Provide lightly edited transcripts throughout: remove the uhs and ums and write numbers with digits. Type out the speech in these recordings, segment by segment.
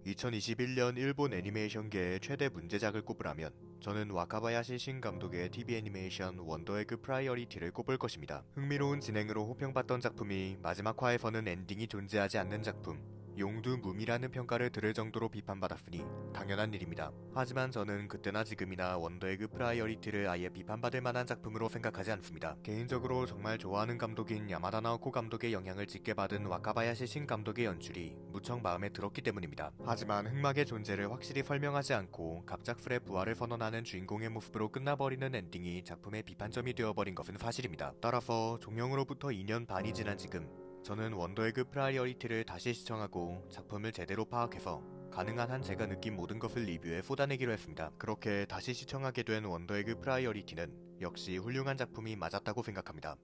2021년 일본 애니메이션계의 최대 문제작을 꼽으라면 저는 와카바야시 신 감독의 TV 애니메이션 원더에그 프라이어리티를 꼽을 것입니다. 흥미로운 진행으로 호평받던 작품이 마지막 화에서는 엔딩이 존재하지 않는 작품, 용두무미라는 평가를 들을 정도로 비판받았으니 당연한 일입니다. 하지만 저는 그때나 지금이나 원더에그 프라이어리티를 아예 비판받을 만한 작품으로 생각하지 않습니다. 개인적으로 정말 좋아하는 감독인 야마다 나오코 감독의 영향을 짙게 받은 와카바야시 신 감독의 연출이 무척 마음에 들었기 때문입니다. 하지만 흑막의 존재를 확실히 설명하지 않고 갑작스레 부활을 선언하는 주인공의 모습으로 끝나버리는 엔딩이 작품의 비판점이 되어버린 것은 사실입니다. 따라서 종영으로부터 2년 반이 지난 지금 저는 원더에그 프라이어리티를 다시 시청하고 작품을 제대로 파악해서 가능한 한 제가 느낀 모든 것을 리뷰에 쏟아내기로 했습니다. 그렇게 다시 시청하게 된 원더에그 프라이어리티는 역시 훌륭한 작품이 맞았다고 생각합니다.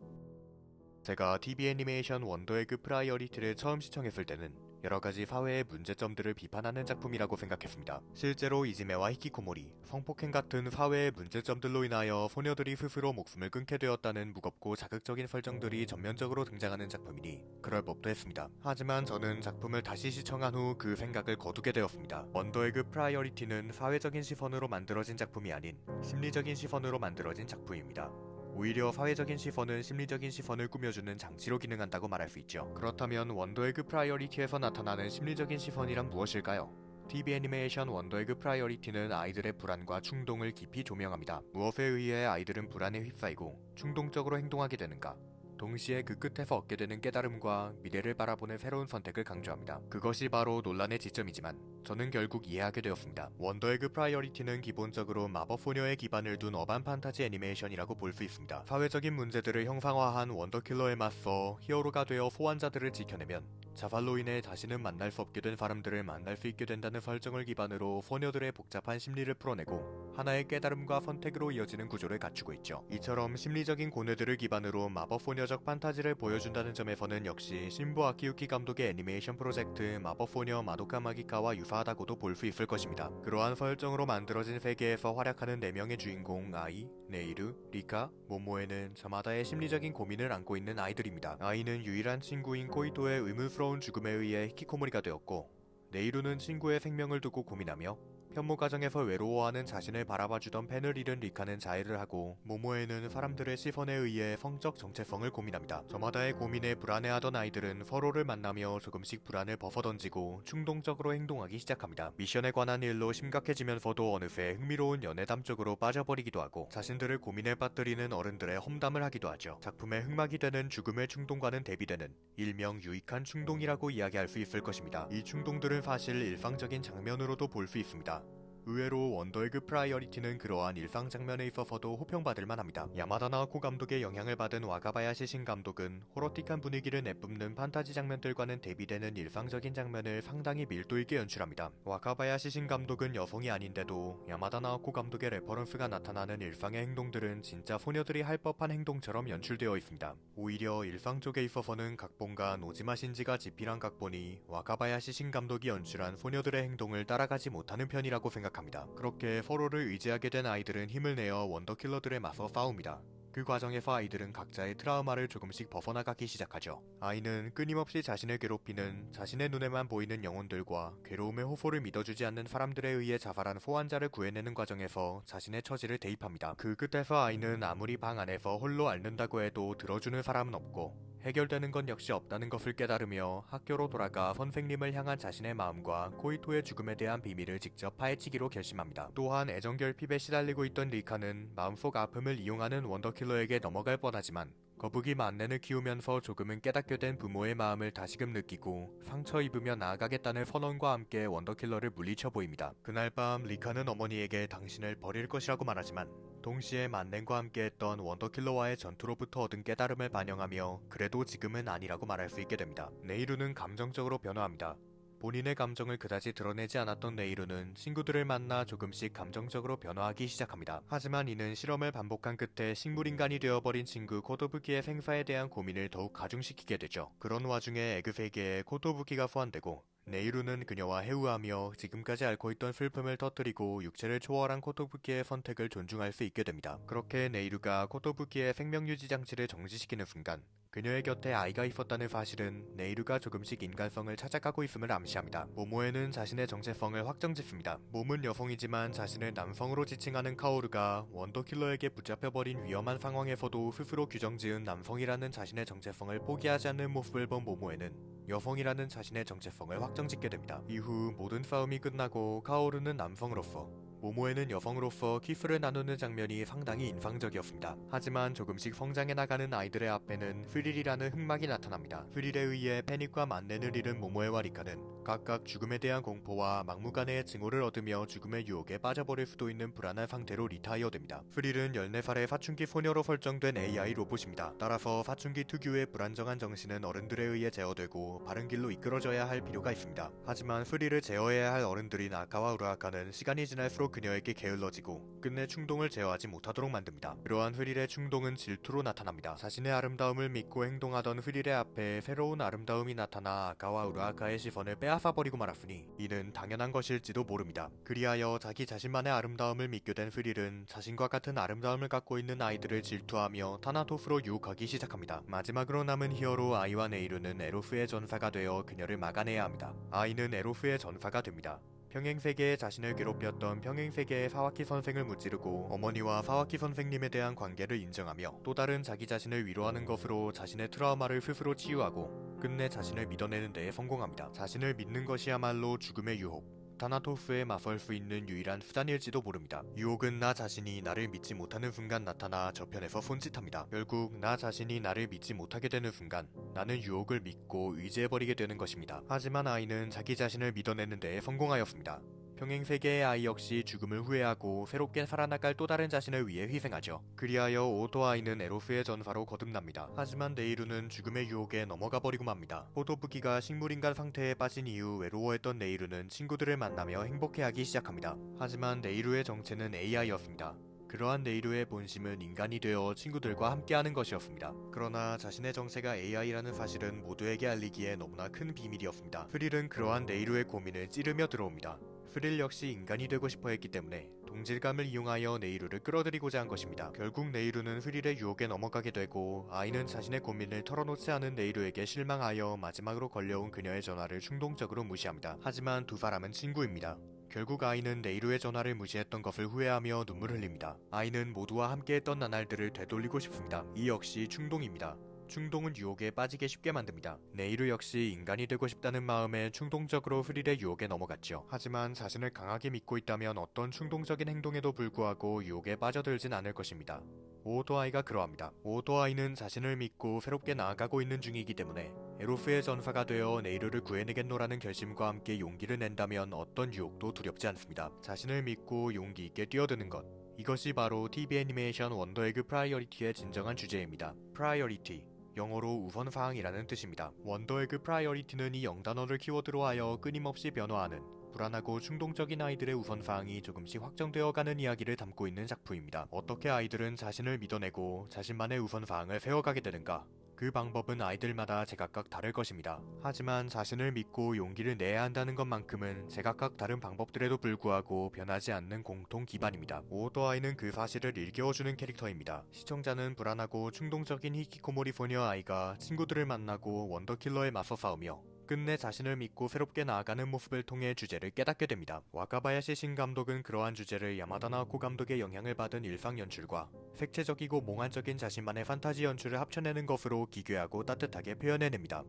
제가 TV 애니메이션 원더에그 프라이어리티를 처음 시청했을 때는 여러가지 사회의 문제점들을 비판하는 작품이라고 생각했습니다. 실제로 이지메와 히키코모리, 성폭행 같은 사회의 문제점들로 인하여 소녀들이 스스로 목숨을 끊게 되었다는 무겁고 자극적인 설정들이 전면적으로 등장하는 작품이니 그럴 법도 했습니다. 하지만 저는 작품을 다시 시청한 후 그 생각을 거두게 되었습니다. 원더에그 프라이어리티는 사회적인 시선으로 만들어진 작품이 아닌 심리적인 시선으로 만들어진 작품입니다. 오히려 사회적인 시선은 심리적인 시선을 꾸며주는 장치로 기능한다고 말할 수 있죠. 그렇다면 원더에그 프라이어리티에서 나타나는 심리적인 시선이란 무엇일까요? TV 애니메이션 원더에그 프라이어리티는 아이들의 불안과 충동을 깊이 조명합니다. 무엇에 의해 아이들은 불안에 휩싸이고 충동적으로 행동하게 되는가? 동시에 그 끝에서 얻게 되는 깨달음과 미래를 바라보는 새로운 선택을 강조합니다. 그것이 바로 논란의 지점이지만 저는 결국 이해하게 되었습니다. 원더에그 프라이어리티는 기본적으로 마법소녀에 기반을 둔 어반 판타지 애니메이션이라고 볼 수 있습니다. 사회적인 문제들을 형상화한 원더킬러에 맞서 히어로가 되어 소환자들을 지켜내면 자살로 인해 자신은 만날 수 없게 된 사람들을 만날 수 있게 된다는 설정을 기반으로 소녀들의 복잡한 심리를 풀어내고 하나의 깨달음과 선택으로 이어지는 구조를 갖추고 있죠. 이처럼 심리적인 고뇌들을 기반으로 마법소녀적 판타지를 보여준다는 점에서는 역시 신부 아키유키 감독의 애니메이션 프로젝트 마법소녀 마도카 마기카와 유사하다고도 볼 수 있을 것입니다. 그러한 설정으로 만들어진 세계에서 활약하는 4명의 주인공 아이, 네이르, 리카, 모모에는 저마다의 심리적인 고민을 안고 있는 아이들입니다. 아이는 유일한 친구인 코이토의 의문스러운 죽음에 의해 히키코모리가 되었고, 네이루는 친구의 생명을 두고 고민하며 현모 가정에서 외로워하는 자신을 바라봐주던 팬을 잃은 리카는 자해를 하고, 모모에는 사람들의 시선에 의해 성적 정체성을 고민합니다. 저마다의 고민에 불안해하던 아이들은 서로를 만나며 조금씩 불안을 벗어던지고 충동적으로 행동하기 시작합니다. 미션에 관한 일로 심각해지면서도 어느새 흥미로운 연애담 쪽으로 빠져버리기도 하고 자신들을 고민에 빠뜨리는 어른들의 험담을 하기도 하죠. 작품의 흑막이 되는 죽음의 충동과는 대비되는 일명 유익한 충동이라고 이야기할 수 있을 것입니다. 이 충동들은 사실 일상적인 장면으로도 볼 수 있습니다. 의외로 원더에그 프라이어리티는 그러한 일상 장면에 있어서도 호평받을 만합니다. 야마다 나오코 감독의 영향을 받은 와카바야시 신 감독은 호러틱한 분위기를 내뿜는 판타지 장면들과는 대비되는 일상적인 장면을 상당히 밀도 있게 연출합니다. 와카바야시 신 감독은 여성이 아닌데도 야마다 나오코 감독의 레퍼런스가 나타나는 일상의 행동들은 진짜 소녀들이 할 법한 행동처럼 연출되어 있습니다. 오히려 일상 쪽에 있어서는 각본가 노지마 신지가 집필한 각본이 와카바야시 신 감독이 연출한 소녀들의 행동을 따라가지 못하는 편이라고 생각합니다. 그렇게 서로를 의지하게 된 아이들은 힘을 내어 원더킬러들에 맞서 싸웁니다. 그 과정에서 아이들은 각자의 트라우마를 조금씩 벗어나가기 시작하죠. 아이는 끊임없이 자신을 괴롭히는 자신의 눈에만 보이는 영혼들과 괴로움의 호소를 믿어주지 않는 사람들에 의해 자살한 소환자를 구해내는 과정에서 자신의 처지를 대입합니다. 그 끝에서 아이는 아무리 방 안에서 홀로 앓는다고 해도 들어주는 사람은 없고 해결되는 건 역시 없다는 것을 깨달으며 학교로 돌아가 선생님을 향한 자신의 마음과 코이토의 죽음에 대한 비밀을 직접 파헤치기로 결심합니다. 또한 애정결핍에 시달리고 있던 리카는 마음속 아픔을 이용하는 원더킬러에게 넘어갈 뻔하지만 거북이 만nen을 키우면서 조금은 깨닫게 된 부모의 마음을 다시금 느끼고 상처 입으며 나아가겠다는 선언과 함께 원더킬러를 물리쳐 보입니다. 그날 밤 리카는 어머니에게 당신을 버릴 것이라고 말하지만 동시에 만넨과 함께했던 원더킬러와의 전투로부터 얻은 깨달음을 반영하며 그래도 지금은 아니라고 말할 수 있게 됩니다. 네이루는 감정적으로 변화합니다. 본인의 감정을 그다지 드러내지 않았던 네이루는 친구들을 만나 조금씩 감정적으로 변화하기 시작합니다. 하지만 이는 실험을 반복한 끝에 식물인간이 되어버린 친구 코토부키의 생사에 대한 고민을 더욱 가중시키게 되죠. 그런 와중에 에그 세계에 코토부키가 소환되고 네이루는 그녀와 회유하며 지금까지 앓고 있던 슬픔을 터뜨리고 육체를 초월한 코토부키의 선택을 존중할 수 있게 됩니다. 그렇게 네이루가 코토부키의 생명유지 장치를 정지시키는 순간 그녀의 곁에 아이가 있었다는 사실은 네이루가 조금씩 인간성을 찾아가고 있음을 암시합니다. 모모에는 자신의 정체성을 확정짓습니다. 몸은 여성이지만 자신을 남성으로 지칭하는 카오루가 원더킬러에게 붙잡혀버린 위험한 상황에서도 스스로 규정지은 남성이라는 자신의 정체성을 포기하지 않는 모습을 본 모모에는 여성이라는 자신의 정체성을 확정짓게 됩니다. 이후 모든 싸움이 끝나고 카오루는 남성으로서 모모에는 여성으로서 키스를 나누는 장면이 상당히 인상적이었습니다. 하지만 조금씩 성장해 나가는 아이들의 앞에는 스릴이라는 흑막이 나타납니다. 스릴에 의해 패닉과 만내를 잃은 모모에와 리카는 각각 죽음에 대한 공포와 막무가내의 증오를 얻으며 죽음의 유혹에 빠져버릴 수도 있는 불안한 상태로 리타이어됩니다. 스릴은 14살의 사춘기 소녀로 설정된 AI 로봇입니다. 따라서 사춘기 특유의 불안정한 정신은 어른들에 의해 제어되고 바른 길로 이끌어져야 할 필요가 있습니다. 하지만 스릴을 제어해야 할 어른들인 아카와 우라아카는 시간이 지날수록 그녀에게 게을러지고 끝내 충동을 제어하지 못하도록 만듭니다. 그러한 스릴의 충동은 질투로 나타납니다. 자신의 아름다움을 믿고 행동하던 스릴의 앞에 새로운 아름다움이 나타나 아카와 우라아카의 시선을 빼앗아버리고 말았으니 이는 당연한 것일지도 모릅니다. 그리하여 자기 자신만의 아름다움을 믿게 된 스릴은 자신과 같은 아름다움을 갖고 있는 아이들을 질투하며 타나토스로 유혹하기 시작합니다. 마지막으로 남은 히어로 아이와 네이루는 에로스의 전사가 되어 그녀를 막아내야 합니다. 아이는 에로스의 전사가 됩니다. 평행세계에 자신을 괴롭혔던 평행세계의 사와키 선생을 무찌르고 어머니와 사와키 선생님에 대한 관계를 인정하며 또 다른 자기 자신을 위로하는 것으로 자신의 트라우마를 스스로 치유하고 끝내 자신을 믿어내는 데에 성공합니다. 자신을 믿는 것이야말로 죽음의 유혹, 타나토스에 맞설 수 있는 유일한 수단일지도 모릅니다. 유혹은 나 자신이 나를 믿지 못하는 순간 나타나 저편에서 손짓합니다. 결국 나 자신이 나를 믿지 못하게 되는 순간 나는 유혹을 믿고 의지해버리게 되는 것입니다. 하지만 아이는 자기 자신을 믿어내는 데에 성공하였습니다. 평행세계의 아이 역시 죽음을 후회하고 새롭게 살아나갈 또 다른 자신을 위해 희생하죠. 그리하여 오토 아이는 에로스의 전사로 거듭납니다. 하지만 네이루는 죽음의 유혹에 넘어가 버리고 맙니다. 호도부기가 식물인간 상태에 빠진 이후 외로워했던 네이루는 친구들을 만나며 행복해하기 시작합니다. 하지만 네이루의 정체는 AI였습니다. 그러한 네이루의 본심은 인간이 되어 친구들과 함께하는 것이었습니다. 그러나 자신의 정체가 AI라는 사실은 모두에게 알리기에 너무나 큰 비밀이었습니다. 스릴은 그러한 네이루의 고민을 찌르며 들어옵니다. 스릴 역시 인간이 되고 싶어 했기 때문에 동질감을 이용하여 네이루를 끌어들이고자 한 것입니다. 결국 네이루는 스릴의 유혹에 넘어가게 되고 아이는 자신의 고민을 털어놓지 않은 네이루에게 실망하여 마지막으로 걸려온 그녀의 전화를 충동적으로 무시합니다. 하지만 두 사람은 친구입니다. 결국 아이는 네이루의 전화를 무시했던 것을 후회하며 눈물 흘립니다. 아이는 모두와 함께했던 나날들을 되돌리고 싶습니다. 이 역시 충동입니다. 충동은 유혹에 빠지게 쉽게 만듭니다. 네이루 역시 인간이 되고 싶다는 마음에 충동적으로 스릴의 유혹에 넘어갔죠. 하지만 자신을 강하게 믿고 있다면 어떤 충동적인 행동에도 불구하고 유혹에 빠져들진 않을 것입니다. 오토아이가 그러합니다. 오토아이는 자신을 믿고 새롭게 나아가고 있는 중이기 때문에 에로스의 전사가 되어 네이루를 구해내겠노라는 결심과 함께 용기를 낸다면 어떤 유혹도 두렵지 않습니다. 자신을 믿고 용기 있게 뛰어드는 것, 이것이 바로 TV 애니메이션 원더에그 프라이어리티의 진정한 주제입니다. 프라이어리티, 영어로 우선사항이라는 뜻입니다. 원더에그 프라이어리티는 이 영단어를 키워드로 하여 끊임없이 변화하는 불안하고 충동적인 아이들의 우선사항이 조금씩 확정되어가는 이야기를 담고 있는 작품입니다. 어떻게 아이들은 자신을 믿어내고 자신만의 우선사항을 세워가게 되는가? 그 방법은 아이들마다 제각각 다를 것입니다. 하지만 자신을 믿고 용기를 내야 한다는 것만큼은 제각각 다른 방법들에도 불구하고 변하지 않는 공통 기반입니다. 오토아이는 그 사실을 일깨워주는 캐릭터입니다. 시청자는 불안하고 충동적인 히키코모리 소녀 아이가 친구들을 만나고 원더킬러에 맞서 싸우며 끝내 자신을 믿고 새롭게 나아가는 모습을 통해 주제를 깨닫게 됩니다. 와카바야시 신 감독은 그러한 주제를 야마다 나오코 감독의 영향을 받은 일상 연출과 색채적이고 몽환적인 자신만의 판타지 연출을 합쳐내는 것으로 기괴하고 따뜻하게 표현해냅니다.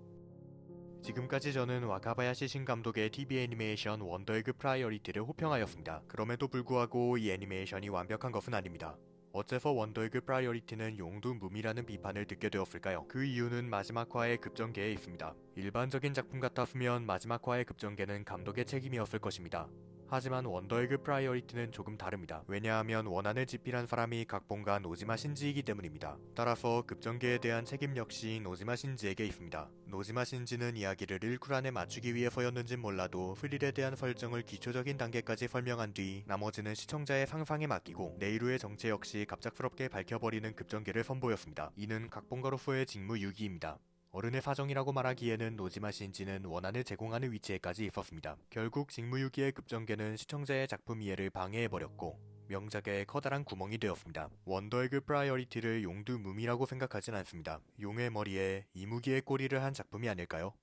지금까지 저는 와카바야시 신 감독의 TV 애니메이션 원더에그 프라이어리티를 호평하였습니다. 그럼에도 불구하고 이 애니메이션이 완벽한 것은 아닙니다. 어째서 원더에그 프라이어리티는 용두무미라는 비판을 듣게 되었을까요? 그 이유는 마지막 화의 급전개에 있습니다. 일반적인 작품 같았으면 마지막 화의 급전개는 감독의 책임이었을 것입니다. 하지만 원더에그 프라이어리티는 조금 다릅니다. 왜냐하면 원안을 집필한 사람이 각본가 노지마 신지이기 때문입니다. 따라서 급전개에 대한 책임 역시 노지마 신지에게 있습니다. 노지마 신지는 이야기를 1쿨 안에 맞추기 위해서였는진 몰라도 스릴에 대한 설정을 기초적인 단계까지 설명한 뒤 나머지는 시청자의 상상에 맡기고 네이루의 정체 역시 갑작스럽게 밝혀버리는 급전개를 선보였습니다. 이는 각본가로서의 직무유기입니다. 어른의 사정이라고 말하기에는 노지마 신지는 원한을 제공하는 위치에까지 있었습니다. 결국 직무유기의 급전개는 시청자의 작품 이해를 방해해버렸고 명작에 커다란 구멍이 되었습니다. 원더에그 프라이어리티를 용두무미라고 생각하진 않습니다. 용의 머리에 이무기의 꼬리를 한 작품이 아닐까요?